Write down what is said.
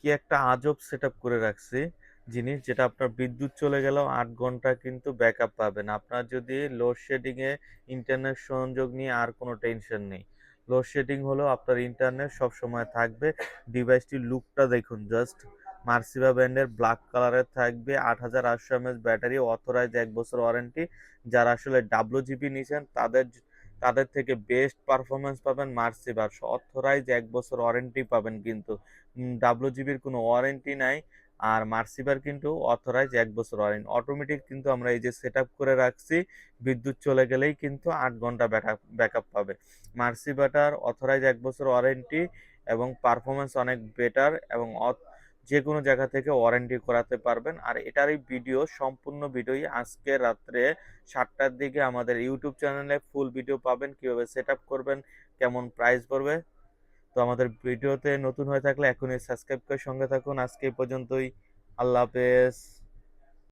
কি একটা আজব সেটআপ করে রাখছি জিনিস, যেটা আপনার বিদ্যুৎ চলে গেলেও ৮ ঘন্টা কিন্তু ব্যাকআপ পাবেন। আপনার যদি লোডশেডিং এ ইন্টারনেট সংযোগ নিয়ে আর কোনো টেনশন নেই। লোডশেডিং হলেও আপনার ইন্টারনেট সবসময় থাকবে। ডিভাইসটির লুকটা দেখুন জাস্ট। মার্সিভা ব্র্যান্ডের ব্ল্যাক কালারের থাকবে, ৮৮০০ এমএএইচ ব্যাটারি, অথরাইজড ১ বছর ওয়ারেন্টি। যারা আসলে WGB নিছেন তাদের থেকে বেস্ট পারফরম্যান্স পাবেন মার্সিভার। অথরাইজড ১ বছর ওয়ারেন্টি পাবেন কিন্তু। WGBর কোনো ওয়ারেন্টি নাই। আর মার্সিভার কিন্তু অথরাইজড ১ বছর ওয়ারেন্টি। অটোমেটিক কিন্তু আমরা এই যে সেটআপ করে রাখছি, বিদ্যুৎ চলে গেলেই কিন্তু ৮ ঘন্টা ব্যাকআপ পাবে। মার্সিভাটার অথরাইজড ১ বছর ওয়ারেন্টি এবং পারফরম্যান্স অনেক বেটার, এবং যেকোনো জায়গা থেকে ওয়ারেন্টি করাতে পারবেন। আর এটারই ভিডিও, সম্পূর্ণ ভিডিওই আজকে রাত্রে ৭টার দিকে আমাদের ইউটিউব চ্যানেলে ফুল ভিডিও পাবেন, কিভাবে সেটআপ করবেন, কেমন প্রাইস পড়বে। তো আমাদের ভিডিওতে নতুন হয়ে থাকলে এখনই সাবস্ক্রাইব করে সঙ্গে থাকুন। আজকে এই পর্যন্তই। আল্লাহ হাফেজ।